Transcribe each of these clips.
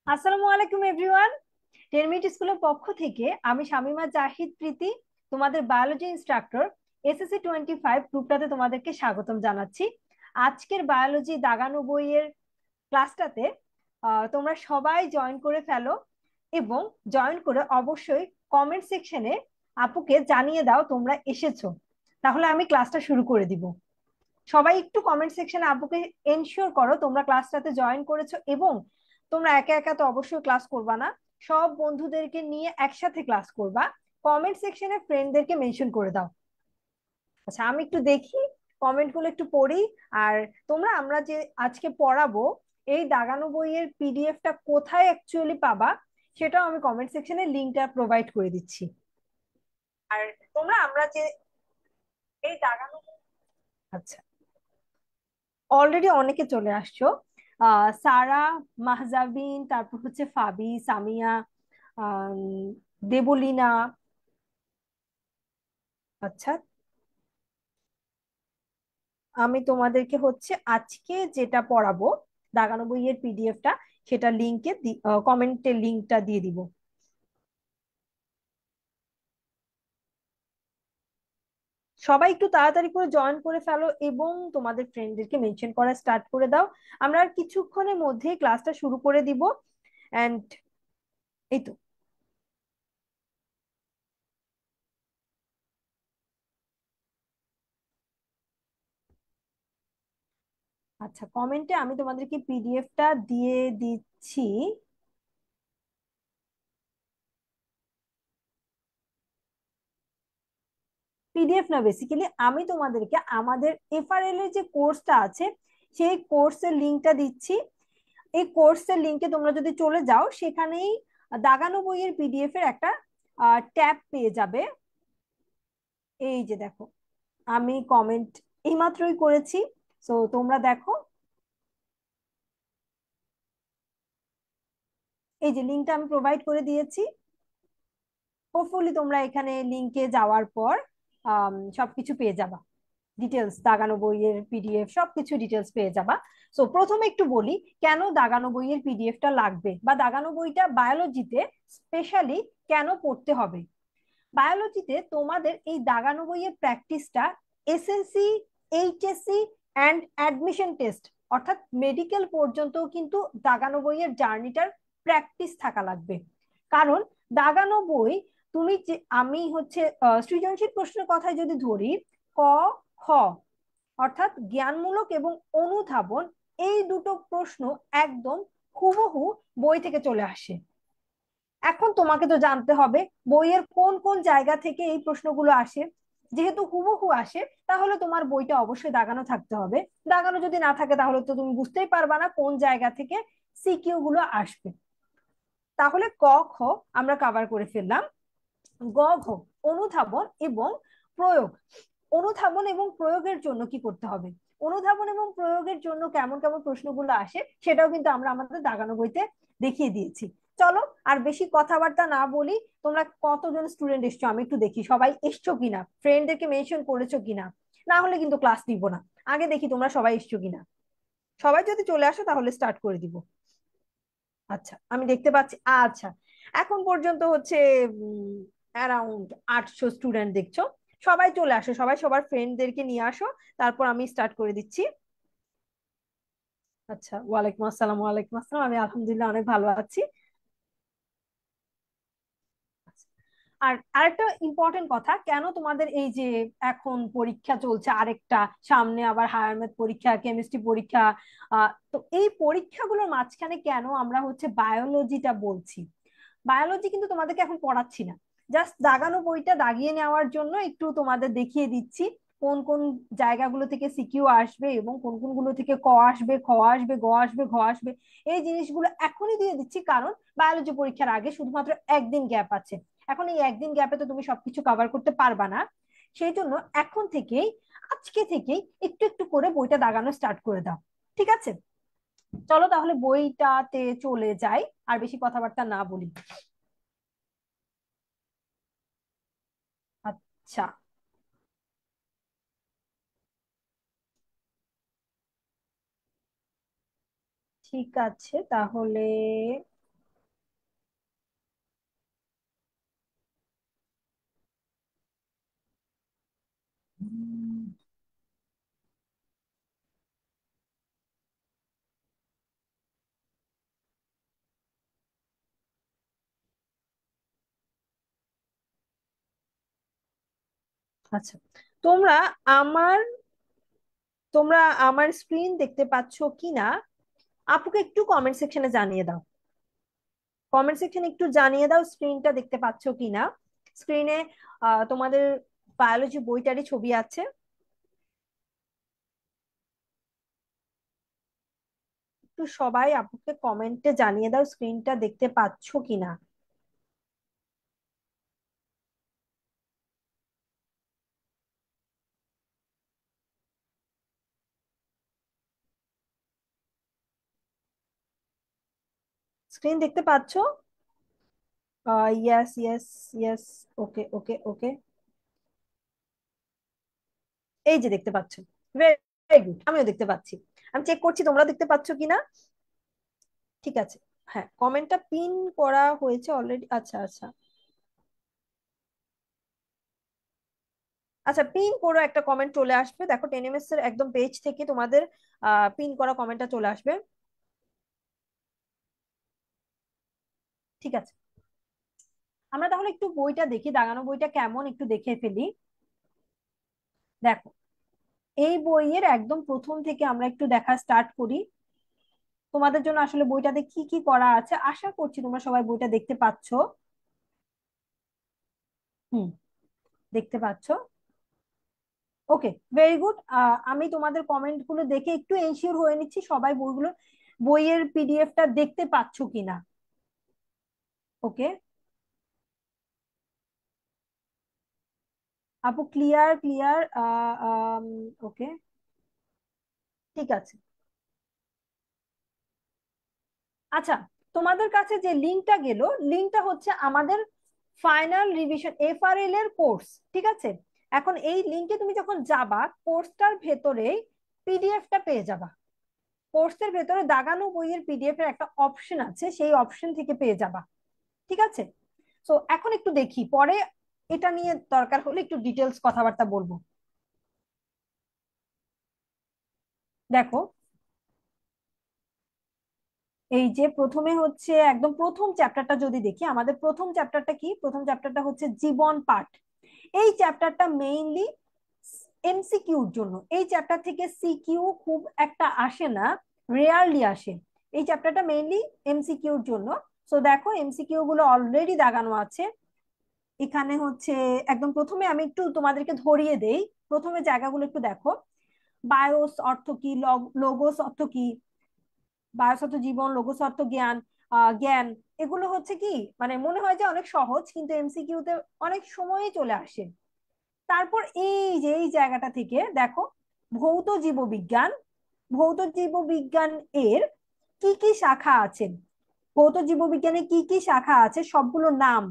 আসসালামু আলাইকুম everyone. 10 minute স্কুলের পক্ষ থেকে আমি শামিমা জাহিদ প্রীতি, তোমাদের বায়োলজি ইনস্ট্রাক্টর, SSC 25 গ্রুপটাতে তোমাদেরকে স্বাগতম জানাচ্ছি। আজকের বায়োলজি দাগানো বইয়ের ক্লাসটাতে তোমরা সবাই জয়েন করে ফেলো এবং জয়েন করে অবশ্যই কমেন্ট সেকশনে আপুকে জানিয়ে দাও তোমরা এসেছো। তাহলে আমি ক্লাসটা শুরু করে দিব। সবাই একটু কমেন্ট সেকশনে আপুকে এনশিওর করো তোমরা ক্লাসটাতে জয়েন করেছো, এবং তোমরা একা একা তো অবশ্যই ক্লাস করবা না, সব বন্ধুদেরকে নিয়ে একসাথে ক্লাস করবা। কমেন্ট সেকশনে ফ্রেন্ডদেরকে মেনশন করে দাও। আচ্ছা, আমি একটু দেখি, কমেন্ট গুলো একটু পড়ি। আর তোমরা আমরা যে আজকে পড়াবো এই দাগানো বইয়ের পিডিএফটা কোথায় অ্যাকচুয়ালি পাবা সেটাও আমি কমেন্ট সেকশনে লিঙ্কটা প্রোভাইড করে দিচ্ছি। আর তোমরা আমরা যে এই দাগানো, আচ্ছা, অলরেডি অনেকে চলে আসছো। সারা, মাহজাবিন, তারপর হচ্ছে ফাবি, সামিয়া, আম, দেবলিনা। আচ্ছা, আমি তোমাদেরকে হচ্ছে আজকে যেটা পড়াবো দাগানো বইয়ের পিডিএফটা, সেটা লিঙ্কে কমেন্টের লিঙ্কটা দিয়ে দিব। সবাই একটু তাড়াতাড়ি করে জয়েন করে ফেলো এবং তোমাদের ফ্রেন্ডদেরকে মেনশন করা স্টার্ট করে দাও। আমরা আর কিছুক্ষণের মধ্যেই ক্লাসটা শুরু করে দিব। এন্ড এই তো। আচ্ছা, কমেন্টে আমি তোমাদেরকে পিডিএফটা দিয়ে দিচ্ছি। পিডিএফ না, বেসিক্যালি আমি তোমাদেরকে আমাদের এফআরএল এর যে কোর্সটা আছে সেই কোর্সের লিঙ্কটা দিচ্ছি। এই কোর্সের লিঙ্কে তোমরা যদি চলে যাও সেখানেই দাগানো বইয়ের পিডিএফ এর একটা ট্যাব পেয়ে যাবে। এই যে দেখো, আমি কমেন্ট এইমাত্রই করেছি, তো তোমরা দেখো, এই যে লিঙ্কটা আমি প্রোভাইড করে দিয়েছি। হোপফুলি তোমরা এখানে লিঙ্কে যাওয়ার পর সবকিছু পেয়ে যাবা। ডিটেলস, দাগানো বইয়ের পিডিএফ সবকিছু ডিটেলস পেয়ে যাবা। সো প্রথমে একটু বলি কেন দাগানো বইয়ের পিডিএফটা লাগবে বা দাগানো বইটা বায়োলজিতে স্পেশালি কেন পড়তে হবে। বায়োলজিতে তোমাদের এই দাগানো বইয়ের প্র্যাকটিসটা SSC, HSC and admission test অর্থাৎ মেডিকেল পর্যন্ত কিন্তু দাগানো বইয়ের জার্নিটার প্র্যাকটিস থাকা লাগবে। কারণ দাগানো বই, তুমি যে আমি হচ্ছে সৃজনশীল প্রশ্নের কথায় যদি ধরি, ক, খ অর্থাৎ জ্ঞানমূলক এবং অনুধাবন, এই দুটো প্রশ্ন একদম হুবহু বই থেকে চলে আসে। এখন তোমাকে তো জানতে হবে বইয়ের কোন কোন জায়গা থেকে এই প্রশ্নগুলো আসে। যেহেতু হুবহু আসে, তাহলে তোমার বইটা অবশ্যই দাগানো থাকতে হবে। দাগানো যদি না থাকে তাহলে তো তুমি বুঝতেই পারবা না কোন জায়গা থেকে সিকিউ গুলো আসবে। তাহলে ক, খ আমরা কভার করে ফেললাম। গ, ঘ অনুধাবন এবং প্রয়োগ। অনুধাবন এবং প্রয়োগের জন্য কি করতে হবে, অনুধাবন এবং প্রয়োগের জন্য কেমন কেমন প্রশ্নগুলো আসে সেটাও কিন্তু আমরা আমাদের দাগানো বইতে দেখিয়ে দিয়েছি। চলো আর বেশি কথাবার্তা না বলি, তোমরা কতজন স্টুডেন্ট এসছো আমি একটু দেখি, সবাই এসছো কিনা, ফ্রেন্ডদেরকে মেনশন করেছো কিনা। না হলে কিন্তু ক্লাস নিব না। আগে দেখি তোমরা সবাই এসছো কিনা। সবাই যদি চলে আসো তাহলে স্টার্ট করে দিব। আচ্ছা, আমি দেখতে পাচ্ছি। আচ্ছা, এখন পর্যন্ত হচ্ছে অ্যারাউন্ড 800 স্টুডেন্ট দেখছো। সবাই চলে আসো, সবাই সবার ফ্রেন্ডদেরকে নিয়ে আসো, তারপর আমি স্টার্ট করে দিচ্ছি। আচ্ছা, ওয়ালাইকুম আসসালাম। ওয়ালাইকুম আসসালাম, আমি আলহামদুলিল্লাহ অনেক ভালো আছি। আর আরেকটা ইম্পর্টেন্ট কথা, কেন তোমাদের এই যে এখন পরীক্ষা চলছে আরেকটা, সামনে আবার হায়ার ম্যাথ পরীক্ষা, কেমিস্ট্রি পরীক্ষা, তো এই পরীক্ষাগুলোর মাঝখানে কেন আমরা হচ্ছে বায়োলজিটা বলছি। বায়োলজি কিন্তু তোমাদেরকে এখন পড়াচ্ছি না, জাস্ট দাগানো বইটা দাগিয়ে নেওয়ার জন্য একটু তোমাদের দেখিয়ে দিচ্ছি কোন কোন জায়গাগুলো থেকে সিকিউ আসবে এবং কোন কোনগুলো থেকে ক আসবে, খ আসবে, গ আসবে, ঘ আসবে। এই জিনিসগুলো এখনই দিয়ে দিচ্ছি কারণ বায়োলজি পরীক্ষার আগে শুধুমাত্র একদিন গ্যাপ আছে। এখন এই একদিন গ্যাপে তো তুমি সবকিছু কভার করতে পারবা না। সেই জন্য এখন থেকেই, আজকে থেকেই একটু একটু করে বইটা দাগানো স্টার্ট করে দাও। ঠিক আছে, চলো তাহলে বইটাতে চলে যাই, আর বেশি কথাবার্তা না বলি। আচ্ছা, ঠিক আছে তাহলে। আচ্ছা, তোমরা আমার তোমরা আমার স্ক্রিন দেখতে পাচ্ছ কিনা আপুকে একটু কমেন্ট সেকশনে জানিয়ে দাও। কমেন্ট সেকশনে একটু জানিয়ে দাও স্ক্রিনটা দেখতে পাচ্ছ কিনা। স্ক্রিনে তোমাদের বায়োলজি বইটারই ছবি আছে। একটু সবাই আপুকে কমেন্টে জানিয়ে দাও স্ক্রিনটা দেখতে পাচ্ছ কিনা। স্ক্রিন দেখতে পাচ্ছ? Yes yes yes. Okay okay okay. এই যে দেখতে পাচ্ছ। ভেরি গুড, আমিও দেখতে পাচ্ছি। আমি চেক করছি তোমরা দেখতে পাচ্ছ কিনা। ঠিক আছে। হ্যাঁ, কমেন্টটা পিন করা হয়েছে অলরেডি। আচ্ছা আচ্ছা। আচ্ছা, পিন করো, একটা কমেন্ট চলে আসবে, দেখো টেনএমএস এর একদম পেজ থেকে তোমাদের পিন করা কমেন্টটা চলে আসবে। ঠিক আছে, আমরা তাহলে একটু বইটা দেখি, দাগানো বইটা কেমন একটু দেখে ফেলি। দেখো, এই বইয়ের একদম প্রথম থেকে আমরা একটু দেখা স্টার্ট করি। তোমাদের জন্য আসলে বইটাতে কি কি করা আছে আশা করছি তোমরা সবাই বইটা দেখতে পাচ্ছো। হুম, দেখতে পাচ্ছো। ওকে, ভেরি গুড। আমি তোমাদের কমেন্ট গুলো দেখে একটু এনশিওর হয়ে নিচ্ছি সবাই বইয়ের পিডিএফটা দেখতে পাচ্ছো কিনা। ওকে, আপু ক্লিয়ার ক্লিয়ার। ওকে, ঠিক আছে। আচ্ছা, তোমাদের কাছে যে লিঙ্কটা গেল, লিঙ্কটা হচ্ছে আমাদের ফাইনাল রিভিশন এফআরএল এর কোর্স। ঠিক আছে, এখন এই লিঙ্কে তুমি যখন যাবা কোর্সটার ভেতরেই পিডিএফটা পেয়ে যাবা। কোর্সের ভেতরে দাগানো বইয়ের পিডিএফ এর একটা অপশন আছে, সেই অপশন থেকে পেয়ে যাবা। ঠিক আছে। তো এখন একটু দেখি, পরে এটা নিয়ে দরকার হলে একটু ডিটেলস কথাবার্তা বলবো। দেখো, এই যে প্রথমে হচ্ছে একদম প্রথম চ্যাপ্টারটা যদি দেখি, আমাদের প্রথম চ্যাপ্টারটা কি, প্রথম চ্যাপ্টারটা হচ্ছে জীবন পাঠ। এই চ্যাপ্টারটা মেইনলি এমসিকিউর জন্য। এই চ্যাপ্টার থেকে সিকিউ খুব একটা আসে না, রেয়ারলি আসে। এই চ্যাপ্টারটা মেইনলি এমসিকিউর জন্য। সো দেখো, এমসিকিউ গুলো অলরেডি দাগানো আছে এখানে হচ্ছে। একদম প্রথমে আমি একটু তোমাদেরকে ধরিয়ে দেই, প্রথমে জায়গাগুলো একটু দেখো। বায়োস অর্থ কি, লোগোস অর্থ কি, বায়োস অর্থ জীবন, লোগোস অর্থ জ্ঞান। জ্ঞান, এগুলো হচ্ছে কি, মানে মনে হয় যে অনেক সহজ কিন্তু এমসিকিউতে অনেক সময়ই চলে আসে। তারপর এই যে এই জায়গাটা থেকে দেখো, ভৌত জীববিজ্ঞান। ভৌত জীববিজ্ঞান এর কি কি শাখা আছে, ভৌত জীববিজ্ঞানে কি কি শাখা আছে সবগুলো নাম,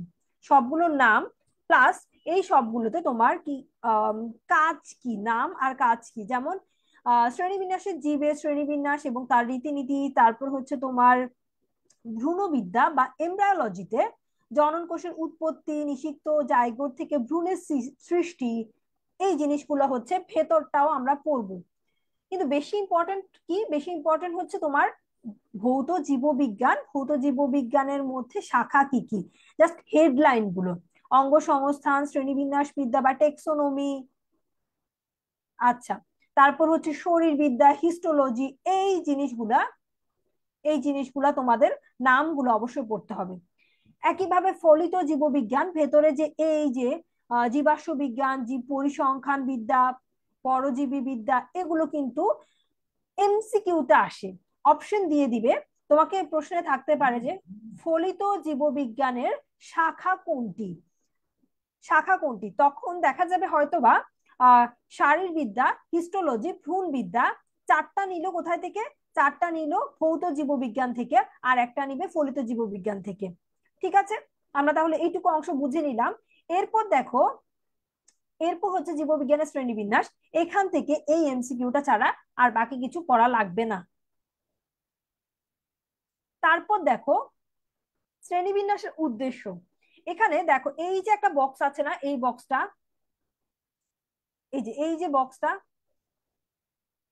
সবগুলো নাম প্লাস এই সবগুলোতে তোমার কি আম, কাজ কি, নাম আর কাজ কি, যেমন শ্রেণীবিন্যাসের জীবের শ্রেণীবিন্যাস এবং তার রীতিনীতি। তারপর হচ্ছে তোমার ভ্রূণবিদ্যা বা এমব্রায়োলজিতে জনন কোষের উৎপত্তি, নিষিক্ত জাইগোট থেকে ভ্রূণের সৃষ্টি। এই জিনিসগুলো হচ্ছে ভেতরটাও আমরা পড়বো। কিন্তু বেশি ইম্পর্টেন্ট কি, বেশি ইম্পর্টেন্ট হচ্ছে তোমার ভৌত জীববিজ্ঞান। ভৌত জীববিজ্ঞানের মধ্যে শাখা কি কি, জাস্ট হেডলাইন গুলো, অঙ্গ সংস্থান, শ্রেণীবিন্যাস বিদ্যা বা টেক্সোনমি। আচ্ছা, তারপর হচ্ছে শরীরবিদ্যা, হিস্টোলজি। এই জিনিসগুলা, এই জিনিসগুলা তোমাদের নামগুলো অবশ্যই পড়তে হবে। একইভাবে ফলিত জীববিজ্ঞান, ভেতরে যে এই যে জীবাশ্ম বিজ্ঞান, জীব পরিসংখ্যান বিদ্যা, পরজীবী বিদ্যা, এগুলো কিন্তু এমসিকিউতে আসে, অপশন দিয়ে দিবে। তোমাকে প্রশ্নে থাকতে পারে যে ফলিত জীববিজ্ঞানের শাখা কোনটি, শাখা কোনটি, তখন দেখা যাবে হয়তোবা শারীরবিদ্যা, হিস্টোলজি, ভ্রূণবিদ্যা। চারটা নিল কোথায় থেকে, চারটা নিল ভৌত জীববিজ্ঞান থেকে, আর একটা নিবে ফলিত জীববিজ্ঞান থেকে। ঠিক আছে, আমরা তাহলে এইটুকু অংশ বুঝে নিলাম। এরপর দেখো, এরপর হচ্ছে জীববিজ্ঞানের শ্রেণীবিন্যাস। এখান থেকে এই এমসিকিউটা ছাড়া আর বাকি কিছু পড়া লাগবে না। তারপর দেখো শ্রেণীবিন্যাসের উদ্দেশ্য। এখানে দেখো এই যে একটা বক্স আছে না, এই বক্সটা, এই যে বক্সটা,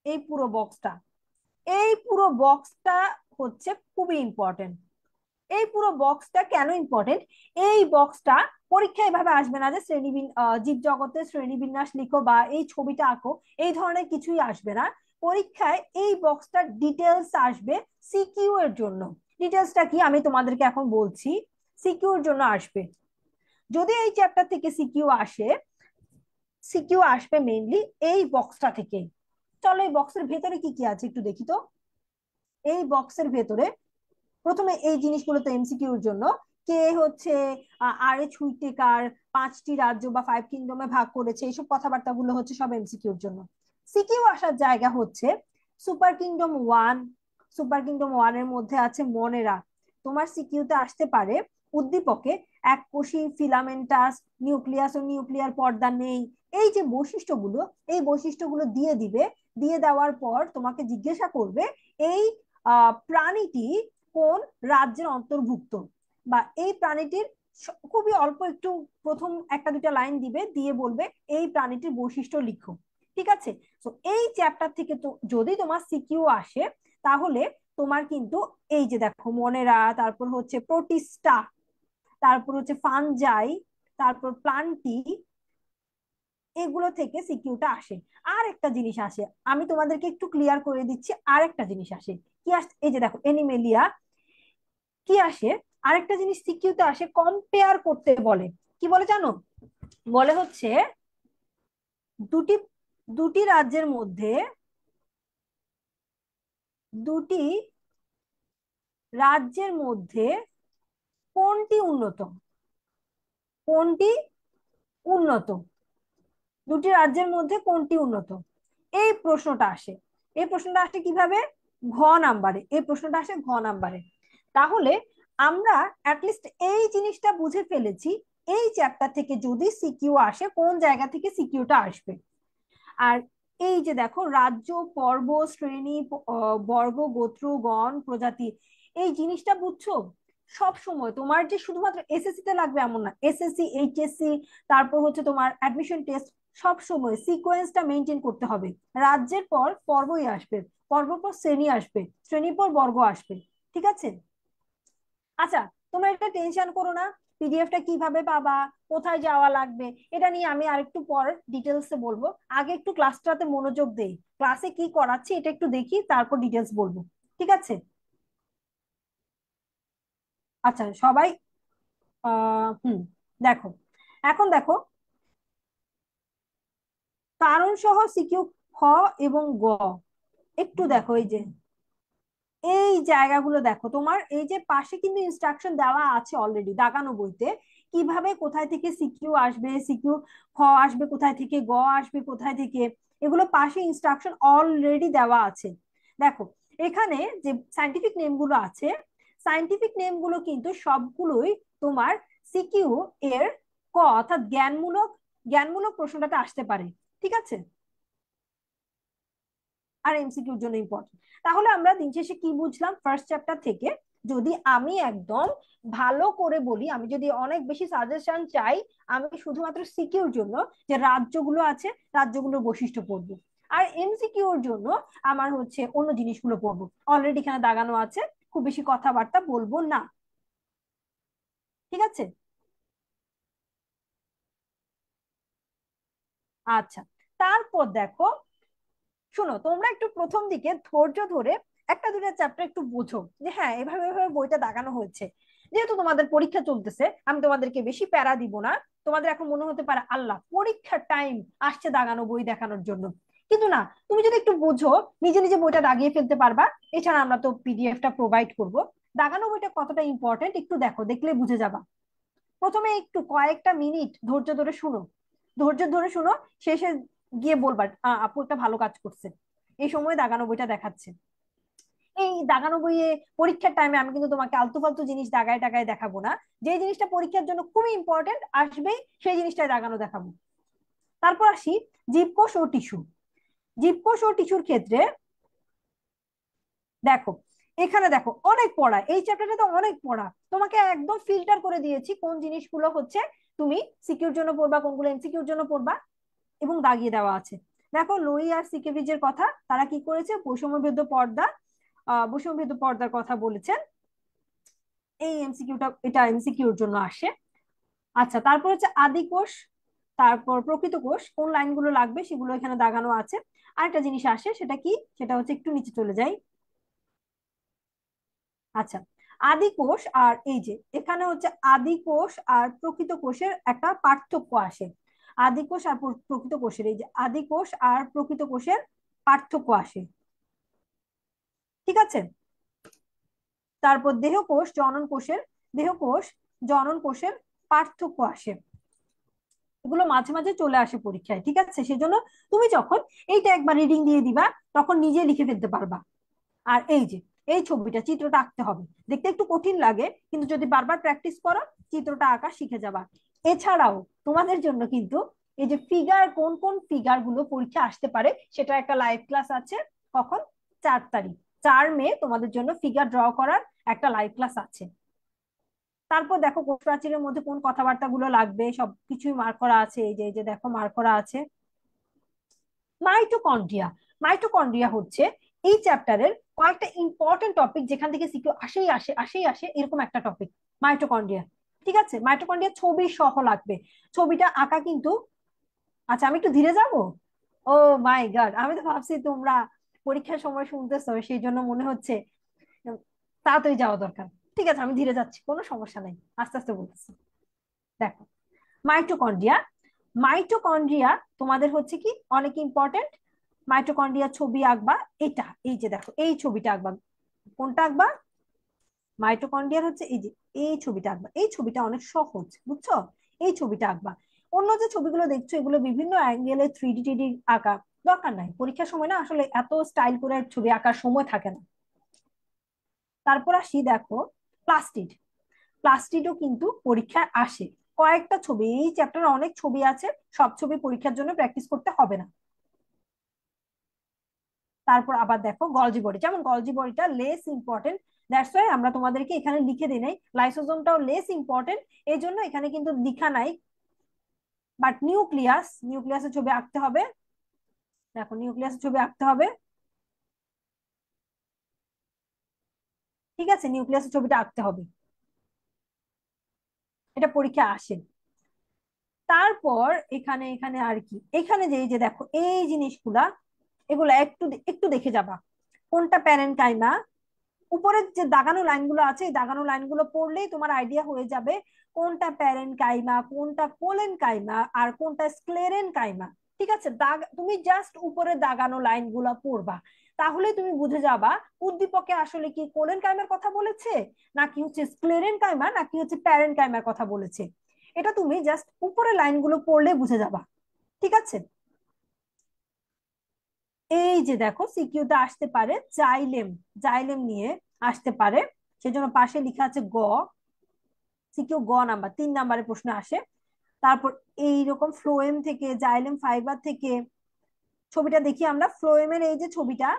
এই পুরো বক্সটা, এই পুরো বক্সটা হচ্ছে খুবই ইম্পর্টেন্ট। এই পুরো বক্সটা কেন ইম্পর্টেন্ট? এই বক্সটা পরীক্ষা এভাবে আসবে না যে জীব জগতের শ্রেণীবিন্যাস লিখো বা এই ছবিটা আঁকো, এই ধরনের কিছুই আসবে না। পরীক্ষায় এই বক্সটার ডিটেলস আসবে সিকিউ এর জন্য। ডিটেলসটা কি আমি তোমাদেরকে এখন বলছি। সিকিউ এর জন্য আসবে। যদি এই চ্যাপ্টার থেকে সিকিউ আসে, সিকিউ আসবে মেইনলি এই বক্সটা থেকে। চলো এই বক্সের ভেতরে কি কি আছে একটু দেখি তো। এই বক্সের ভেতরে প্রথমে এই জিনিসগুলো তো এমসিকিউর জন্য। কে হচ্ছে আর এইচ হুইটেকার 5টি রাজ্য বা 5 কিংডমে ভাগ করেছে, এইসব কথাবার্তাগুলো হচ্ছে সব এমসিকিউর জন্য। সিকিউ আসার জায়গা হচ্ছে সুপার কিংডম 1। সুপার কিংডম 1 এর মধ্যে আছে মনেরা। তোমার সিকিউতে আসতে পারে উদ্দীপকে এককোষী, ফিলামেন্টাস, নিউক্লিয়াস ও নিউক্লিয়ার পর্দা নেই। এই যে বৈশিষ্ট্যগুলো, এই বৈশিষ্ট্যগুলো দিয়ে দিবে। দিয়ে দেওয়ার পর তোমাকে জিজ্ঞাসা করবে এই প্রাণীটি কোন রাজ্যের অন্তর্ভুক্ত, বা এই প্রাণীটির খুবই অল্প একটু প্রথম একটা দুটা লাইন দিবে, দিয়ে বলবে এই প্রাণীটির বৈশিষ্ট্য লিখো। ঠিক আছে? তো এই চ্যাপ্টার থেকে তো যদি তোমার সিকিউ আসে, তাহলে তোমার কিন্তু এই যে দেখো মনেরা, তারপর হচ্ছে প্রোটিস্টা, তারপর হচ্ছে ফানজাই, তারপর প্লান্টি, এগুলো থেকে সিকিউটা আসে। আর একটা জিনিস আসে, আমি তোমাদেরকে একটু ক্লিয়ার করে দিচ্ছি। আর একটা জিনিস আসে, কি আসে এই যে দেখো এনিমেলিয়া। কি আসে আরেকটা জিনিস সিকিউতে আসে, কম্পেয়ার করতে বলে। কি বলে জানো? বলে হচ্ছে দুটি দুটি রাজ্যের মধ্যে, দুটি রাজ্যের মধ্যে কোনটি উন্নত, কোনটি উন্নত, দুটি রাজ্যের মধ্যে কোনটি উন্নত, এই প্রশ্নটা আসে। এই প্রশ্নটা আসে কিভাবে? ঘ নাম্বারে। এই প্রশ্নটা আসে ঘ নাম্বারে। তাহলে আমরা অ্যাটলিস্ট এই জিনিসটা বুঝে ফেলেছি, এই চ্যাপ্টার থেকে যদি সিকিউ আসে কোন জায়গা থেকে সিকিউটা আসবে। আর এই যে দেখো রাজ্য, পর্ব, শ্রেণী, বর্গ, গোত্র, গণ, প্রজাতি, এই জিনিসটা বুঝছো? সব সময় তোমার যে শুধুমাত্র এসএসসি তে লাগবে এমন না, এসএসসি, এইচএসসি, তারপর হচ্ছে তোমার অ্যাডমিশন টেস্ট, সব সময় সিকোয়েন্সটা মেনটেন করতে হবে। রাজ্যের পর পর্বই আসবে, পর্ব পর শ্রেণী আসবে, শ্রেণীর পর বর্গ আসবে। ঠিক আছে? আচ্ছা, তোমরা এটা টেনশন করো না। পিডিএফটা কিভাবে পাবা, কোথায় যাওয়া লাগবে, এটা নিয়ে আমি আরেকটু পর ডিটেলসে বলবো। আগে একটু ক্লাসটাতে মনোযোগ দেই, ক্লাসে কি করাচ্ছি এটা একটু দেখি, তারপর ডিটেলস বলবো। ঠিক আছে? আচ্ছা সবাই, দেখো, এখন দেখো কারণ সহ সিকিউ খ এবং গ। একটু দেখো এই যে এই জায়গাগুলো দেখো, তোমার এই যে পাশে কিন্তু ইনস্ট্রাকশন দেওয়া আছে অলরেডি দাগানো বইতে, কিভাবে কোথায় থেকে সিকিউ আসবে, সিকিউ খ আসবে কোথায় থেকে, গ আসবে কোথায় থেকে, এগুলো পাশে ইনস্ট্রাকশন অলরেডি দেওয়া আছে। দেখো এখানে যে সাইন্টিফিক নেম গুলো আছে, সাইন্টিফিক নেম গুলো কিন্তু সবগুলোই তোমার সিকিউ এর ক অর্থাৎ জ্ঞানমূলক, জ্ঞানমূলক প্রশ্নটাতে আসতে পারে। ঠিক আছে? আর এমসিকিউর জন্য ইম্পর্টেন্ট। তাহলে আমরা দিন শেষে কি বুঝলাম ফার্স্ট চ্যাপ্টার থেকে? যদি আমি একদম ভালো করে বলি, আমি যদি অনেক বেশি সাজেশন চাই, আমি শুধুমাত্র সিকিউর জন্য যে রাজ্যগুলো আছে, রাজ্যগুলোর বৈশিষ্ট্য পড়বো। আর এমসিকিউর জন্য আমার হচ্ছে অন্য জিনিসগুলো পড়বো, অলরেডি এখানে দাগানো আছে। খুব বেশি কথাবার্তা বলবো না। ঠিক আছে? আচ্ছা, তারপর দেখো, শোনো তোমরা একটু প্রথম দিকে ধৈর্য ধরে একটা দুটা চ্যাপ্টার একটু বোঝো, যে হ্যাঁ এভাবে এভাবে বইটা দাগানো হয়েছে। যেহেতু তোমাদের পরীক্ষা চলতেছে, আমি তোমাদেরকে বেশি প্যারা দিব না। তোমাদের এখন মনে হতে পারে আল্লাহ পরীক্ষার টাইম আসছে দাগানো বই দেখানোর জন্য, কিন্তু না, তুমি যদি একটু বুঝো নিজে নিজে বইটা দাগিয়ে ফেলতে পারবা। এছাড়া আমরা তো পিডিএফটা প্রোভাইড করব। দাগানো বইটা কতটা ইম্পর্টেন্ট একটু দেখো, দেখলে বুঝে যাবা। প্রথমে একটু কয়েকটা মিনিট ধৈর্য ধরে শুনো, ধৈর্য ধরে শুনো, শেষে গিয়ে বলবা আপু একটা ভালো কাজ করছে, এই সময় দাগানো বইটা দেখাচ্ছে। এই দাগানো বইয়ে পরীক্ষার টাইমে আমি কিন্তু তোমাকে আলতু ফালতু জিনিস দাগায় টাগায় দেখাবো না। যে জিনিসটা পরীক্ষার জন্য খুবই ইম্পর্টেন্ট আসবেই, সেই জিনিসটাই দাগানো দেখাবো। তারপর আসি জীবকোষ ও টিস্যু। জীবকোষ ও টিস্যুর ক্ষেত্রে দেখো, এখানে দেখো অনেক পড়া, এই চ্যাপ্টারটা তো অনেক পড়া। তোমাকে একদম ফিল্টার করে দিয়েছি কোন জিনিসগুলো হচ্ছে তুমি সিকিউর জন্য পড়বা, কোনগুলো এমসিকিউর জন্য পড়বা। এবং দাগিয়ে দেওয়া আছে। দেখো লোই আর সিকেভিজের কথা, তারা কি করেছে, বৈষম্যভেদ্য পর্দা, বৈষম্যভেদ্য পর্দার কথা বলেছেন। এই এমসিকিউটা, এটা এমসিকিউর জন্য আসে। আচ্ছা, তারপর হচ্ছে আদি কোষ, তারপর প্রকৃত কোষ, কোন লাইনগুলো লাগবে সেগুলো এখানে দাগানো আছে। আরেকটা জিনিস আসে, সেটা কি, সেটা হচ্ছে একটু নিচে চলে যাই। আচ্ছা, আদি কোষ আর এই যে এখানে হচ্ছে আদি কোষ আর প্রকৃত কোষের একটা পার্থক্য আসে। আদি কোষ আর প্রকৃত কোষের, এই যে আদি কোষ আর প্রকৃত কোষের পার্থক্য আসে। ঠিক আছে। তারপর দেহকোষ জনন কোষের, দেহকোষ জনন কোষের পার্থক্য আসে। এগুলো মাঝে মাঝে চলে আসে পরীক্ষায়, ঠিক আছে। সেজন্য তুমি যখন এইটা একবার রিডিং দিয়ে দিবা, তখন নিজে লিখে ফেলতে পারবা। আর এই যে এই ছবিটা, চিত্রটা আঁকতে হবে, দেখতে একটু কঠিন লাগে, কিন্তু যদি বারবার প্র্যাকটিস করো চিত্রটা আঁকা শিখে যাবা। এছাড়াও তোমাদের জন্য কিন্তু এই যে ফিগার, কোন কোন ফিগার গুলো পরীক্ষা আসতে পারে, সেটা একটা লাইভ ক্লাস আছে। কখন? 4 তারিখ, 4 মে তোমাদের জন্য ফিগার ড্র করার একটা লাইভ ক্লাস আছে। তারপর দেখো কোষ প্রাচীরের মধ্যে কোন কথাবার্তা গুলো লাগবে সবকিছুই মার্ক করা আছে। এই যে দেখো মার্ক করা আছে। মাইটোকন্ড্রিয়া, মাইটোকন্ড্রিয়া হচ্ছে এই চ্যাপ্টারের কয়েকটা ইম্পর্টেন্ট টপিক, যেখান থেকে সিকিউ আসেই আসে আসেই আসে, এরকম একটা টপিক মাইটোকন্ড্রিয়া। ঠিক আছে, মাইটোকন্ড্রিয়া ছবি সহ লাগবে, ছবিটা আঁকা কিন্তু। আচ্ছা, আমি একটু ধীরে যাব। ও মাই গড, আমি তো ভাবছি তোমরা পরীক্ষার সময় শুনতেছো, সেই জন্য মনে হচ্ছে উম, তাড়াতাড়ি যাওয়া দরকার। ঠিক আছে, আমি ধীরে যাচ্ছি, কোনো সমস্যা নেই, আস্তে আস্তে বলতেছি। দেখো, মাইটোকন্ড্রিয়া, মাইটোকন্ড্রিয়া তোমাদের হচ্ছে কি অনেক ইম্পর্টেন্ট। মাইটোকন্ড্রিয়া ছবি আঁকবা। এটা এই যে দেখো, এই ছবিটা আঁকবা। কোনটা আঁকবা? মাইটোকন্ড্রিয়ার হচ্ছে এই যে এই ছবিটা আঁকবা। এই ছবিটা অনেক সহজ, বুঝছো? এই ছবিটা আঁকবা। অন্য যে ছবিগুলো দেখছো এগুলো বিভিন্ন অ্যাঙ্গেলে 3D টিডি আঁকা, দরকার নাই। পরীক্ষার সময় না আসলে এত স্টাইল করে ছবি আঁকার সময় থাকে না। তারপর আসি, দেখো প্লাস্টিড, প্লাস্টিডও কিন্তু পরীক্ষায় আসে। কয়েকটা ছবি, এই চ্যাপ্টারে অনেক ছবি আছে, সব ছবি পরীক্ষার জন্য প্র্যাকটিস করতে হবে না। তারপর আবার দেখো গলজি বডি, যেমন গলজি বডিটা লেস ইম্পর্টেন্ট, দ্যাটস ওয়াই আমরা তোমাদেরকে এখানে লিখে দিই নাই। লাইসোজোমটাও লেস ইম্পর্টেন্ট, এই জন্য এখানে কিন্তু লিখা নাই। বাট নিউক্লিয়াস, নিউক্লিয়াসের ছবি আঁকতে হবে। দেখো নিউক্লিয়াসের ছবি আঁকতে হবে। ঠিক আছে, নিউক্লিয়াসের ছবিটা আঁকতে হবে, এটা পরীক্ষা আসে। তারপর এখানে এখানে আর কি, এখানে যে এই যে দেখো এই জিনিসগুলা, এগুলা একটু একটু দেখে যাবা। কোনটা প্যারেনকাইমা, উপরের যে দাগানো লাইনগুলো আছে, এই দাগানো লাইনগুলো পড়লেই তোমার আইডিয়া হয়ে যাবে কোনটা প্যারেনকাইমা, কোনটা কোলেনকাইমা, আর কোনটা স্ক্লেরেনকাইমা। ঠিক আছে, তুমি জাস্ট উপরে দাগানো লাইনগুলো পড়বা, তাহলে তুমি বুঝে যাবা উদ্দীপকে আসলে কি কোলেনকাইমার কথা বলেছে, নাকি হচ্ছে স্ক্লেরেনকাইমা, নাকি হচ্ছে প্যারেনকাইমার কথা বলেছে। এটা তুমি জাস্ট উপরে লাইনগুলো পড়লে বুঝে যাবা। ঠিক আছে। এই যে দেখো সিকিউতে আসতে পারে জাইলেম, জাইলেম নিয়ে আসতে পারে, সেজন্য পাশে লেখা আছে গ। সিকিউ গ নাম্বার, 3 নাম্বারের প্রশ্ন আসে। তারপর এইরকম ফ্লোয়েম থেকে, জাইলেম ফাইবার থেকে ছবিটা দেখি আমরা। ফ্লোয়েমের এই যে ছবিটা,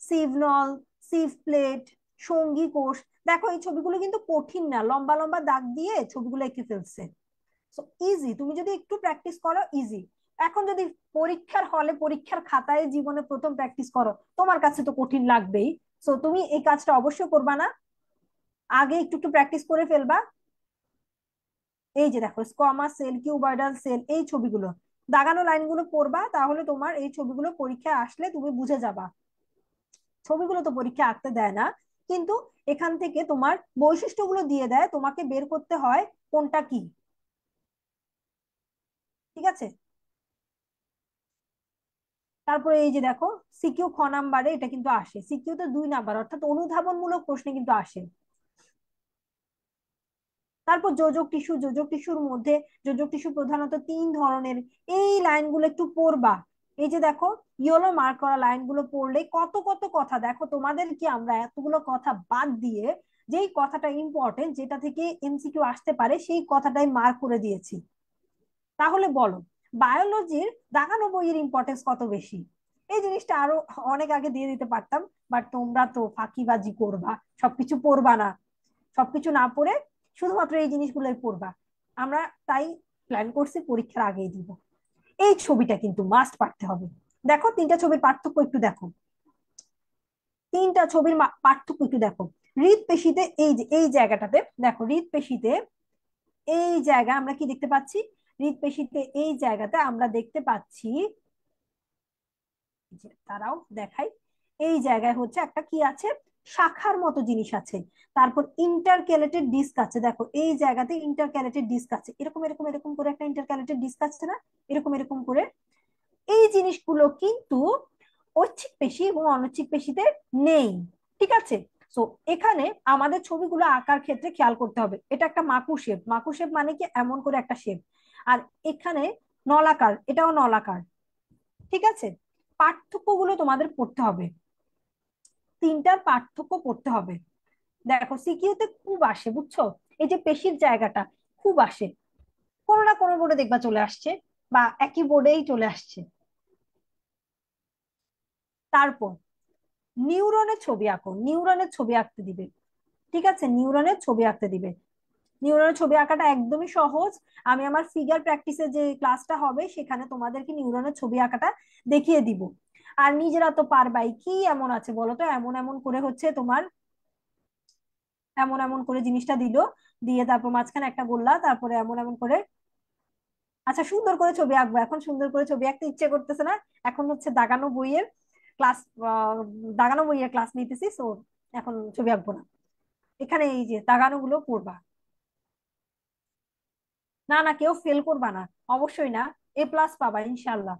সিভনল, সিভ প্লেট, সঙ্গী কোষ, দেখো এই ছবিগুলো কিন্তু কঠিন না, লম্বা লম্বা দাগ দিয়ে ছবিগুলো এঁকে ফেলছে। সো ইজি, তুমি যদি একটু প্র্যাকটিস করো ইজি। এখন যদি পরীক্ষার হলে, পরীক্ষার খাতায় জীবনে প্রথম প্র্যাকটিস করো, তোমার কাছে তো কঠিন লাগবেই। সো তুমি এই কাজটা অবশ্যই করবা না, আগে একটু একটু প্র্যাকটিস করে ফেলবা। এই যে দেখো স্কোয়ামাস সেল, কিউবয়েডাল সেল, এই ছবিগুলো দাগানো লাইনগুলো পড়বা, তাহলে তোমার এই ছবিগুলো পরীক্ষায় আসলে তুমি বুঝে যাবা। ছবিগুলো তো পরীক্ষা আঁকতে দেয় না, কিন্তু এখান থেকে তোমার বৈশিষ্ট্যগুলো দিয়ে দেয়, তোমাকে বের করতে হয় কোনটা কি। ঠিক আছে। তারপরে এই যে দেখো সিকিউ খ নাম্বারে এটা কিন্তু আসে, সিকিউ তো 2 নাম্বার, অর্থাৎ অনুধাবনমূলক প্রশ্নে কিন্তু আসে। তারপর যোজক টিস্যু, যোজক টিস্যুর মধ্যে যোজক টিস্যু প্রধানত 3 ধরনের, এই লাইনগুলো একটু পড়বা। এই যে দেখো ইয়েলো মার্ক করা লাইনগুলো পড়লে কত কত কথা, দেখো তোমাদের কি আমরা এতগুলো কথা বাদ দিয়ে যেই কথাটা ইম্পর্টেন্ট, যেটা থেকে এমসিকিউ আসতে পারে, সেই কথাটাই মার্ক করে দিয়েছি। তাহলে বলো, বায়োলজির দাগানো বইয়ের ইম্পর্টেন্স কত বেশি? এই জিনিসটা আরো অনেক আগে দিয়ে দিতে পারতাম, বাট তোমরা তো ফাঁকিবাজি করবা, সবকিছু পড়বা না। সবকিছু না পড়ে শুধুমাত্র এই জিনিসগুলোই পড়বা। আমরা তাই প্ল্যান করছি পরীক্ষার আগেই দিব। এই ছবিটা কিন্তু মাস্ট পারতে হবে। দেখো তিনটা ছবির পার্থক্য একটু দেখো, তিনটা ছবির পার্থক্য একটু দেখো। হৃদপেশিতে এই যে এই জায়গাটাতে দেখো, হৃদপেশিতে এই জায়গা আমরা কি দেখতে পাচ্ছি, হৃদপেশিতে এই জায়গাতে আমরা দেখতে পাচ্ছি, যে তারাও দেখাই, এই জায়গায় হচ্ছে একটা কি আছে, শাখার মতো জিনিস আছে। তারপর ইন্টারক্যালেটেড ডিস্ক আছে, দেখো এই জায়গাতে ইন্টারক্যালেটেড ডিস্ক আছে, এরকম এরকম এরকম করে একটা ইন্টারক্যালেটেড ডিস্ক আছে না, এরকম এরকম করে। এই জিনিসগুলো কিন্তু ঐচ্ছিক পেশি এবং অনৈচ্ছিক পেশিতে নেই। ঠিক আছে। তো এখানে আমাদের ছবিগুলো আঁকার ক্ষেত্রে খেয়াল করতে হবে, এটা একটা মাকু শেপ, মাকু শেপ মানে কি এমন করে একটা শেপ। আর এখানে নলাকার, এটাও নলাকার। ঠিক আছে। পার্থক্যগুলো তোমাদের পড়তে হবে, তিনটার পার্থক্য পড়তে হবে। দেখো সিকিউতে খুব আসে, বুঝছো, এই যে পেশির জায়গাটা খুব আসে, কোনো না কোনো বোর্ডে দেখবা চলে আসছে, বা একই বোর্ডেই চলে আসছে। তারপর নিউরনের ছবি আঁকো, নিউরনের ছবি আঁকতে দিবে। ঠিক আছে, নিউরনের ছবি আঁকতে দিবে। নিউরনের ছবি আঁকাটা একদমই সহজ। আমি আমার ফিগার প্র্যাকটিসের যে ক্লাসটা হবে সেখানে তোমাদেরকে নিউরনের ছবি আঁকাটা দেখিয়ে দিব। আর নিজেরা তো পারবাই, কি এমন আছে বলো তো, এমন এমন করে হচ্ছে তোমার, এমন এমন করে জিনিসটা দিল, দিয়ে তারপর মাঝখানে একটা গোল্লা, তারপরে এমন এমন করে। আচ্ছা সুন্দর করে ছবি আঁকবো, এখন সুন্দর করে ছবি আঁকতে ইচ্ছে করতেছে না, এখন হচ্ছে দাগানো বইয়ের ক্লাস, দাগানো বইয়ের ক্লাস নিতেছি, সো এখন ছবি আঁকবো না। এখানে এই যে দাগানো গুলো পড়বা। না না, কেউ ফেল করবা না, অবশ্যই না, এ প্লাস পাবা ইনশাল্লাহ।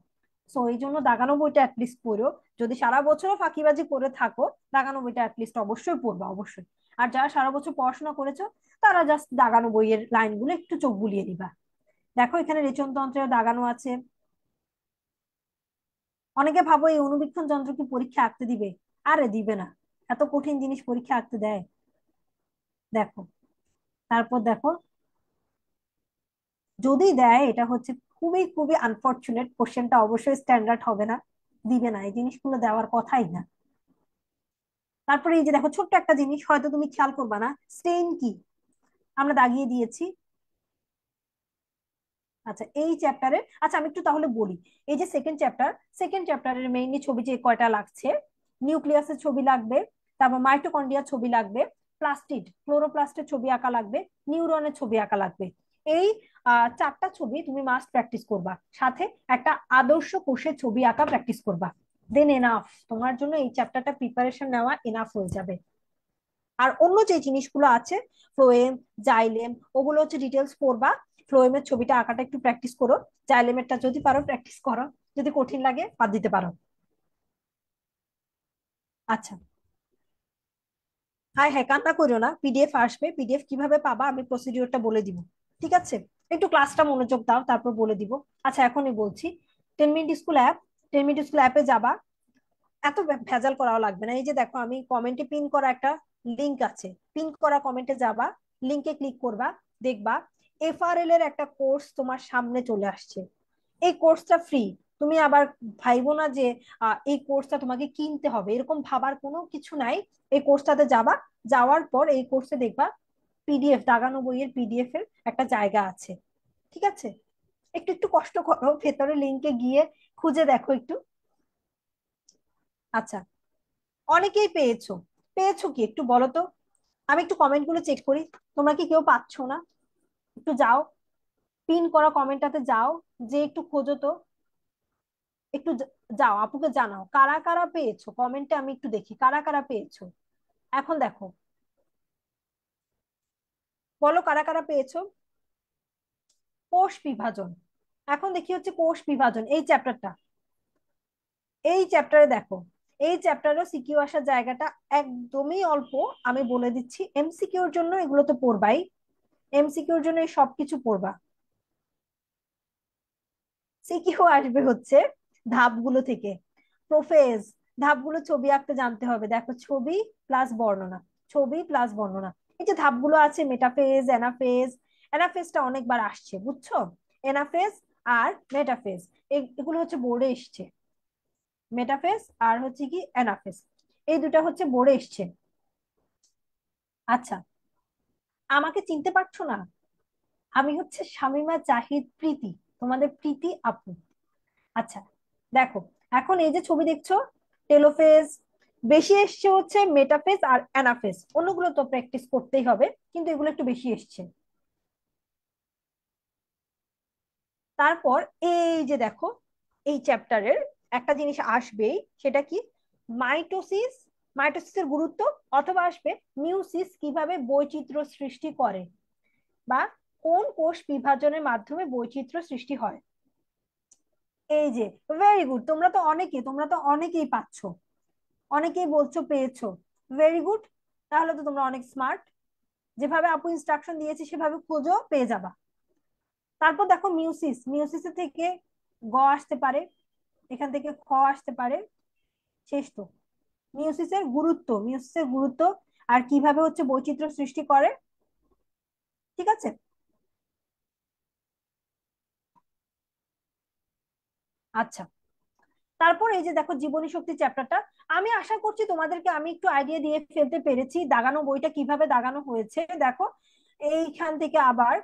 সো এই জন্য দাগানো বইটা অ্যাটলিস্ট পড়ো। যদি সারা বছরও ফাঁকিবাজি করে থাকো, দাগানো বইটা অ্যাটলিস্ট অবশ্যই পড়বা, অবশ্যই। আর যারা সারা বছর পড়াশোনা করেছো, তারা জাস্ট দাগানো বইয়ের লাইনগুলো একটু চোখ বুলিয়ে দিবা। দেখো এখানে রেচনতন্ত্রের দাগানো আছে। অনেকে ভাবো এই অণুবীক্ষণ যন্ত্র কি পরীক্ষা আঁকতে দিবে? আরে দিবে না, এত কঠিন জিনিস পরীক্ষা আঁকতে দেয়? দেখো, তারপর দেখো, যদি দেয় এটা হচ্ছে খুবই খুবই আনফরচুনেট, কোশ্চেনটা অবশ্যই স্ট্যান্ডার্ড হবে না, দিবে না, এই জিনিসগুলো দেওয়ার কথাই না। তারপরে এই যে দেখো ছোট্ট একটা জিনিস হয়তো তুমি খেয়াল করবা না, স্টেইন কি, আমরা দাগিয়ে দিয়েছি। আচ্ছা এই চ্যাপ্টারে, আচ্ছা আমি একটু তাহলে বলি, এই যে সেকেন্ড চ্যাপ্টার, সেকেন্ড চ্যাপ্টারের মেইনলি ছবি যে কয়টা লাগছে, নিউক্লিয়াসের ছবি লাগবে, তারপর মাইটোকন্ড্রিয়ার ছবি লাগবে, প্লাস্টিড ক্লোরোপ্লাস্টের ছবি আঁকা লাগবে, নিউরনের ছবি আঁকা লাগবে। এই চারটা ছবি তুমি মাস্ট প্র্যাকটিস করবা, সাথে একটা আদর্শ কোষের ছবি আঁকা প্র্যাকটিস করবা। দেন এনাফ, তোমার জন্য এই চ্যাপ্টারটা প্রিপারেশন নেওয়া এনাফ হয়ে যাবে। আর অন্য যে জিনিসগুলো আছে, ফ্লোয়েম, জাইলেম, ওগুলো হচ্ছে ডিটেলস পড়বা। ফ্লোয়েমের ছবিটা আঁকাটা একটু প্র্যাকটিস করো, জাইলেমেরটা যদি পারো প্র্যাকটিস করো, যদি কঠিন লাগে বাদ দিতে পারো। আচ্ছা, হ্যাঁ হ্যাঁ, কান্না করো না, পিডিএফ আসবে, পিডিএফ কিভাবে পাবা আমি প্রসিডিওরটা বলে দিব। ঠিক আছে, একটু ক্লাসটা মনোযোগ দাও, তারপর বলে দিব। আচ্ছা এখনই বলছি, 10 minute school app, 10 minute school অ্যাপে যাবা, এত ভেজাল করাও লাগবে না। এই যে দেখো আমি কমেন্টে পিন করা একটা লিংক আছে, পিন করা কমেন্টে যাবা, লিংকে ক্লিক করবা, দেখবা এফআরএল এর একটা কোর্স তোমার সামনে চলে আসছে। এই কোর্সটা ফ্রি। তুমি আবার ভাইবো না যে এই কোর্সটা তোমাকে কিনতে হবে, এরকম ভাবার কোনো কিছু নাই। এই কোর্সটাতে যাবা, যাওয়ার পর এই কোর্সে দেখবা পিডিএফ, দাগানো বইয়ের পিডিএফ এর একটা জায়গা আছে। ঠিক আছে, একটু একটু কষ্ট করো, ভেতরে লিংকে গিয়ে খুঁজে দেখো একটু। আচ্ছা, অনেকেই পেয়েছো, পেয়েছো কি একটু বলো তো, আমি একটু কমেন্ট গুলো চেক করি, তোমরা কি কেউ পাচ্ছ না? একটু যাও, পিন করা কমেন্টটাতে যাও, যে একটু খোঁজো তো, একটু যাও, আপুকে জানাও কারা কারা পেয়েছো, কমেন্টে আমি একটু দেখি কারা কারা পেয়েছো। এখন দেখো, বলো কারা কারা পেয়েছো। কোষ বিভাজন, এখন দেখি হচ্ছে কোষ বিভাজন এই চ্যাপ্টারটা, এই চ্যাপ্টারে দেখো, এই চ্যাপ্টারও সিকিউ আসার জায়গাটা একদমই অল্প। আমি বলে দিচ্ছি, এমসিকিউর জন্য এগুলো তো পড়বাই, এমসিকিউর জন্য এই সবকিছু পড়বা। সিকিউ আসবে হচ্ছে ধাপগুলো থেকে, প্রোফেজ, ধাপগুলো ছবি আঁকতে জানতে হবে। দেখো ছবি প্লাস বর্ণনা, ছবি প্লাস বর্ণনা, এই যে ধাপগুলো আছে, মেটাফেজ, অ্যানাফেজ, অ্যানাফেজটা অনেকবার আসছে বুঝছো, এনাফেজ আর মেটাফেজ, এগুলো হচ্ছে বোর্ডে এসছে, মেটাফেজ আর হচ্ছে কি অ্যানাফেজ, এই দুটা হচ্ছে বোর্ডে এসছে। আচ্ছা, আমাকে চিনতে পারছো না? আমি হচ্ছে শামিমা জাহিদ প্রীতি, তোমাদের প্রীতি আপু। আচ্ছা, দেখো, এখন এই যে ছবি দেখছো, টেলোফেজ, বেশি এসছে হচ্ছে মেটাফেজ আর অ্যানাফেজ, অন্যগুলো তো প্র্যাকটিস করতেই হবে, কিন্তু এগুলো একটু বেশি এসছে। তারপর এই যে দেখো, এই চ্যাপ্টারের একটা জিনিস আসবেই, সেটা কি? মাইটোসিস, মাইটোসিসের গুরুত্ব, অথবা আসবে মিউসিস কিভাবে বৈচিত্র্য সৃষ্টি করে, বা কোন কোষ বিভাজনের মাধ্যমে বৈচিত্র্য সৃষ্টি হয়। এই যে, ভেরি গুড, তোমরা তো অনেকেই পাচ্ছ, অনেকেই বলছো পেয়েছো, ভেরি গুড। তাহলে তো তোমরা অনেক স্মার্ট, যেভাবে আপু ইনস্ট্রাকশন দিয়েছে সেভাবে খোঁজো, পেয়ে যাবা। তারপর দেখো মিউসিস, মিউসিসের থেকে গ আসতে পারে, এখান থেকে খ আসতে পারে, শেষ তো। মিউসিসের গুরুত্ব আর কিভাবে হচ্ছে বৈচিত্র্য সৃষ্টি করে। ঠিক আছে। আচ্ছা, তারপর এই যে দেখো জীবনী শক্তি চ্যাপ্টারটা, আমি আশা করছি তোমাদেরকে আমি একটু আইডিয়া দিয়ে ফেলতে পেরেছি দাগানো বইটা কিভাবে দাগানো হয়েছে। দেখো, এইখান থেকে আবার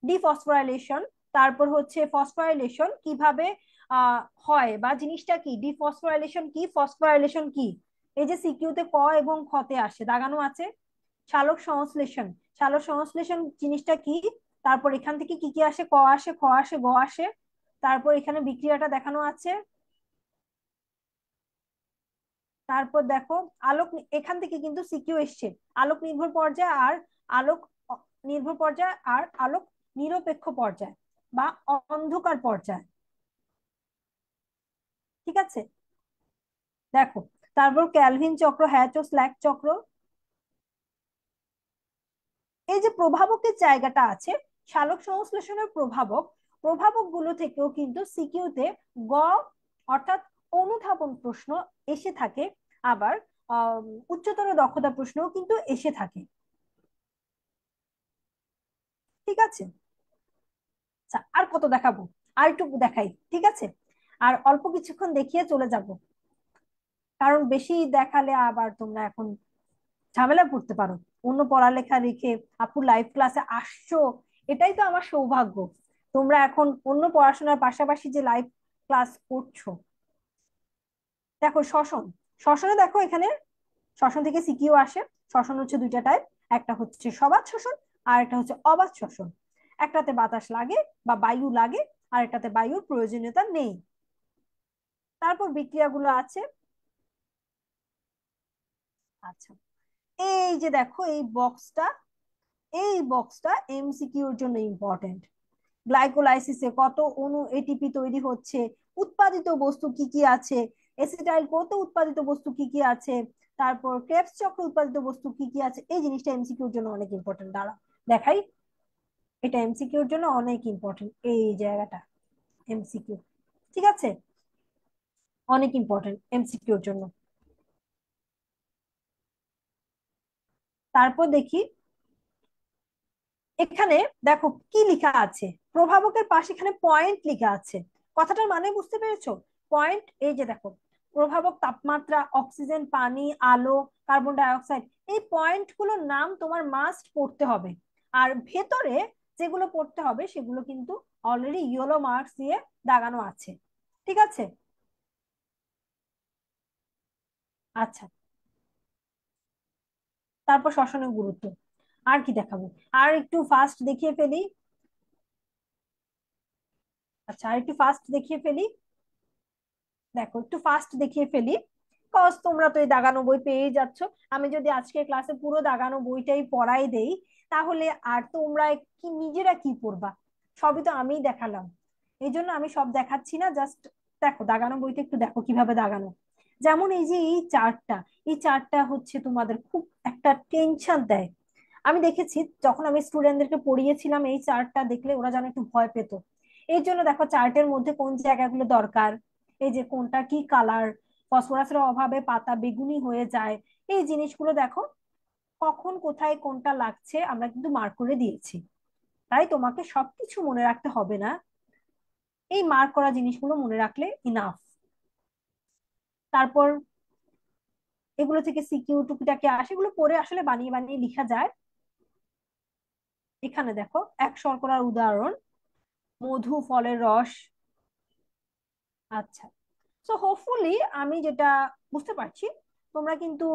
ডিফসফোরাইলেশন, তারপর হচ্ছে ফসফোরাইলেশন কিভাবে হয়, বা জিনিসটা কি, ডিফসফোরাইলেশন কি, ফসফোরাইলেশন কি, এই যে সিকিউতে ক এবং খতে আসে, দাগানো আছে। সালোক সংশ্লেষণ, সালোক সংশ্লেষণ জিনিসটা কি, তারপর এখান থেকে কি কি আসে, ক আসে, খ আসে, গ আসে, তারপর এখানে বিক্রিয়াটা দেখানো আছে। তারপর দেখো আলোক এখান থেকে কিন্তু সিকিউ এসছে, আলোক নির্ভর পর্যায় আর আলোক নির্ভর পর্যায় আর আলোক নিরপেক্ষ পর্যায় বা অন্ধকার পর্যায়। ঠিক আছে। দেখো, তারপর ক্যালভিন চক্র, হ্যাচ ও স্ল্যাক চক্র, এই যে প্রভাবকের জায়গাটা আছে, সালোক সংশ্লেষণের প্রভাবক, প্রভাবক গুলো থেকেও কিন্তু সিকিউতে গ অর্থাৎ অনুধাবন প্রশ্ন এসে থাকে, আবার আহ উচ্চতর দক্ষতা প্রশ্নও কিন্তু এসে থাকে। ঠিক আছে। আচ্ছা, আর কত দেখাবো, আর একটু দেখাই, ঠিক আছে। আর অল্প কিছুক্ষণ দেখিয়ে চলে যাব, কারণ বেশি দেখালে আবার তোমরা এখন ঝামেলা পড়তে পারো। অন্য পড়ালেখা রেখে আপু লাইভ ক্লাসে আসছো, এটাই তো আমার সৌভাগ্য। তোমরা এখন অন্য পড়াশোনার পাশাপাশি যে লাইভ ক্লাস করছো। দেখো শ্বসন, শ্বসনে দেখো এখানে শ্বসন থেকে সিকিউ আসে। শ্বসন হচ্ছে দুইটা টাইপ, একটা হচ্ছে সবাত শ্বসন আর একটা হচ্ছে অবাত শ্বসন। একটাতে বাতাস লাগে বা বায়ু লাগে, আর একটাতে বায়ুর প্রয়োজনীয়তা নেই। তারপর বিক্রিয়াগুলো আছে। আচ্ছা, এই যে দেখো এই বক্সটা এমসিকিউর জন্য ইম্পর্টেন্ট। গ্লাইকোলাইসিসে কত অণু এটিপি তৈরি হচ্ছে, উৎপাদিত বস্তু কি কি আছে, এসিটাইল কত উৎপাদিত বস্তু কি কি আছে, তারপর ক্রেবস চক্র উৎপাদিত বস্তু কি কি আছে, এই জিনিসটা এমসিকিউর জন্য অনেক ইম্পর্টেন্ট। দাঁড়া দেখাই, এটা এমসিকিউর জন্য অনেক ইম্পর্টেন্ট, এই জায়গাটা এমসিকিউ। ঠিক আছে, অনেক ইম্পর্টেন্ট এমসিকিউর জন্য। তারপর দেখি, এখানে দেখো কি লেখা আছে, প্রভাবকের পাশে এখানে পয়েন্ট লেখা আছে, কথাটার মানে বুঝতে পেরেছো? পয়েন্ট, এই যে দেখো, প্রভাবক তাপমাত্রা, অক্সিজেন, পানি, আলো, কার্বন ডাই অক্সাইড, এই পয়েন্ট গুলোর নাম তোমার মাস্ট পড়তে হবে। আর ভেতরে যেগুলো পড়তে হবে সেগুলো কিন্তু অলরেডি ইয়েলো মার্কস দিয়ে দাগানো আছে। ঠিক আছে। আচ্ছা, তারপর শ্বসনের গুরুত্ব, আর কি দেখাবো, আর একটু ফাস্ট দেখিয়ে ফেলি। আচ্ছা, আর একটু ফাস্ট দেখিয়ে ফেলি। দেখো, একটু ফাস্ট দেখিয়ে ফেলি, কজ তোমরা তো এই দাগানো বই পেয়েই যাচ্ছ। আমি যদি আজকে ক্লাসে পুরো দাগানো বইটাই পড়াই দেই, তাহলে আর তোমরা কি নিজেরা কি পড়বা? সবই তো আমিই দেখালাম, এই জন্য আমি সব দেখাচ্ছি না, জাস্ট দেখো দাগানো বইটা একটু দেখো কিভাবে দাগানো। যেমন এই যে এই চার্টটা হচ্ছে তোমাদের খুব একটা টেনশন দেয়। আমি দেখেছি যখন আমি স্টুডেন্টদেরকে পড়িয়েছিলাম, এই চার্টটা দেখলে ওরা যেন একটু ভয় পেত। এই জন্য দেখো চার্টের মধ্যে কোন জায়গাগুলো দরকার, এই যে কোনটা কি কালার, ফসফরাসের অভাবে পাতা বেগুনি হয়ে যায়, এই জিনিসগুলো দেখো, কখন কোথায় কোনটা লাগছে আমরা কিন্তু মার্ক করে দিয়েছি। তাই তোমাকে সবকিছু মনে রাখতে হবে না, এই মার্ক করা জিনিসগুলো মনে রাখলে ইনাফ। তারপর এগুলো থেকে সিকিউ টুকিটাকি আসে, এগুলো পড়ে আসলে বানিয়ে বানিয়ে লিখা যায়। এখানে দেখো এক শর্করার উদাহরণ, মধু, ফলের রস, আচ্ছা, সো হোপফুলি আমি যেটা বুঝতে পারছি, তোমরা কিন্তু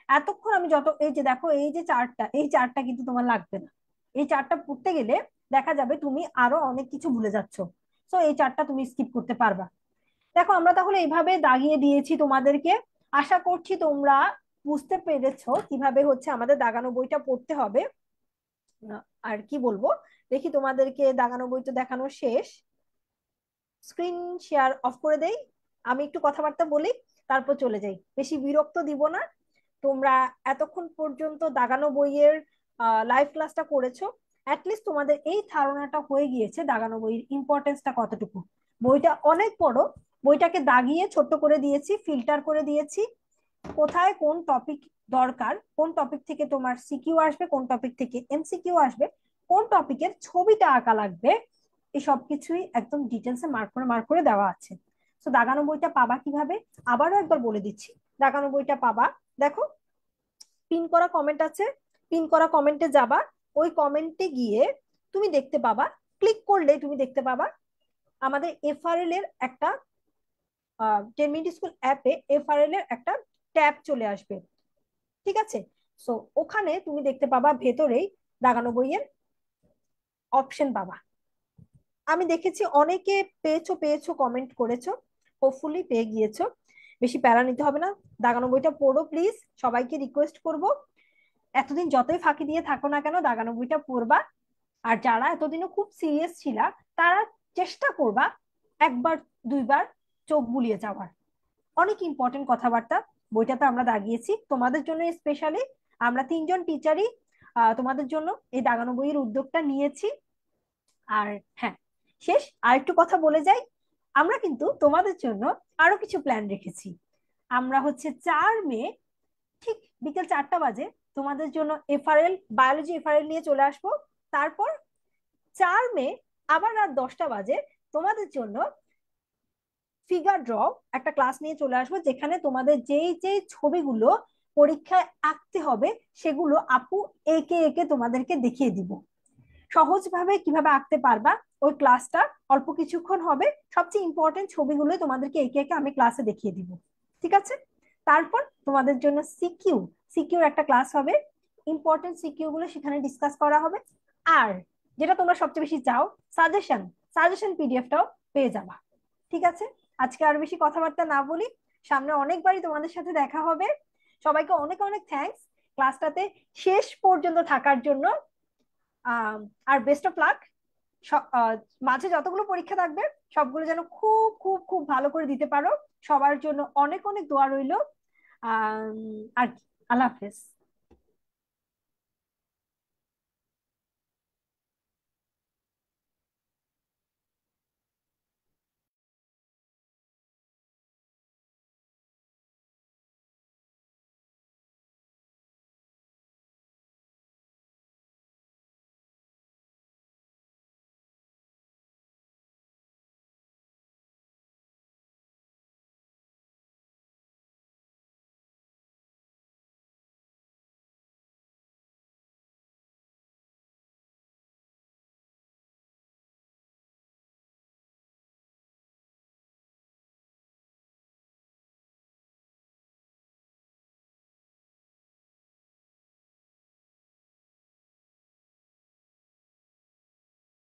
এতক্ষণ আমি যত, এই যে দেখো এই যে চার্টটা, এই চার্টটা কিন্তু তোমার লাগবে না। এই চার্টটা পড়তে গেলে দেখা যাবে তুমি আরো অনেক কিছু ভুলে যাচ্ছ। সো এই চার্টটা তুমি স্কিপ করতে পারবা। দেখো আমরা তাহলে এইভাবে দাগিয়ে দিয়েছি তোমাদেরকে। আশা করছি তোমরা বুঝতে পেরেছো কিভাবে হচ্ছে আমাদের দাগানো বইটা পড়তে হবে। আর কি বলবো, দেখি তোমাদেরকে দাগানো বই তো দেখানো শেষ। স্ক্রিন শেয়ার অফ করে দেই, আমি একটু কথাবার্তা বলি, তারপর চলে যাই, বেশি বিরক্ত দিব না। তোমরা এতক্ষণ পর্যন্ত দাগানো বইয়ের লাইভ ক্লাসটা করেছো, অ্যাটলিস্ট তোমাদের এই ধারণাটা হয়ে গিয়েছে দাগানো বইয়ের ইম্পর্টেন্সটা কতটুকু। বইটা অনেক বড়, বইটাকে দাগিয়ে ছোট্ট করে দিয়েছি, ফিল্টার করে দিয়েছি, কোথায় কোন টপিক দরকার, কোন টপিক থেকে তোমার সিকিউ আসবে, কোন টপিক থেকে এমসিকিউ আসবে, কোন টপিকের ছবিটা আঁকা লাগবে, এই সব কিছুই একদম ডিটেলসে মার্ক করে দেওয়া আছে। তো দাগানো বইটা পাবা কিভাবে, আবারও একবার বলে দিচ্ছি। দাগানো বইটা পাবা, দেখো পিন করা কমেন্ট আছে, পিন করা কমেন্টে যাবা, ওই কমেন্টে গিয়ে তুমি দেখতে পাবা, ক্লিক করলে তুমি দেখতে পাবা আমাদের এফআরএল এর একটা 10 মিনিট স্কুল অ্যাপে এফআরএল এর একটা ট্যাব চলে আসবে। ঠিক আছে, সো ওখানে তুমি দেখতে পাবা ভেতরেই দাগানো বইয়ের অপশন পাবা। আমি দেখেছি অনেকে পেয়েছো পেয়েছো কমেন্ট করেছো, হোপফুলি পেয়ে গিয়েছো, বেশি প্যারা নিতে হবে না। দাগানো বইটা পড়ো প্লিজ, সবাইকে রিকোয়েস্ট করব। এতদিন যতই ফাঁকি দিয়ে থাকো না কেন দাগানো বইটা পড়বা। আর যারা এতদিনও খুব সিরিয়াস ছিলা, তারা চেষ্টা করবা একবার দুইবার চোখ বুলিয়ে যাওয়ার। অনেক ইম্পর্টেন্ট কথাবার্তা বইটাতে আমরা দাগিয়েছি তোমাদের জন্য স্পেশালি। আমরা তিনজন টিচারই তোমাদের জন্য এই দাগানো বইয়ের উদ্যোগটা নিয়েছি। আর হ্যাঁ, শেষ আরেকটু কথা বলে যাই, আমরা কিন্তু তোমাদের জন্য আরো কিছু প্ল্যান রেখেছি। আমরা হচ্ছে 4 মে ঠিক বিকেল 4টা বাজে তোমাদের জন্য এফআরএল, বায়োলজি এফআরএল নিয়ে চলে আসবো। তারপর 4 মে আবার রাত 10টা বাজে তোমাদের জন্য ফিগার ড্র একটা ক্লাস নিয়ে চলে আসবো, যেখানে তোমাদের যেই যেই ছবিগুলো পরীক্ষায় আঁকতে হবে সেগুলো আপু একে একে তোমাদেরকে দেখিয়ে দিব। সহজভাবে কিভাবে আঁকতে পারবা ওই ক্লাসটা অল্প কিছুক্ষণ হবে, সবচেয়ে ইম্পর্টেন্ট ছবিগুলো তোমাদেরকে একে একে আমি ক্লাসে দেখিয়ে দিব। ঠিক আছে, তারপর তোমাদের জন্য সিকিউ, সিকিউর একটা ক্লাস হবে, ইম্পর্টেন্ট সিকিউ গুলো সেখানে ডিসকাস করা হবে। আর যেটা তোমরা সবচেয়ে বেশি চাও, সাজেশন, সাজেশন পিডিএফটাও পেয়ে যাবা। ঠিক আছে, আজকে আর বেশি কথাবার্তা না বলি, সামনে অনেকবারই তোমাদের সাথে দেখা হবে। সবাইকে অনেক অনেক থ্যাঙ্কস ক্লাসটাতে শেষ পর্যন্ত থাকার জন্য। আহ, আর বেস্ট অফ লাক। মাঝে যতগুলো পরীক্ষা থাকবে সবগুলো যেন খুব খুব খুব ভালো করে দিতে পারো। সবার জন্য অনেক অনেক দোয়া রইলো। আর কি, আল্লাহ হাফেজ।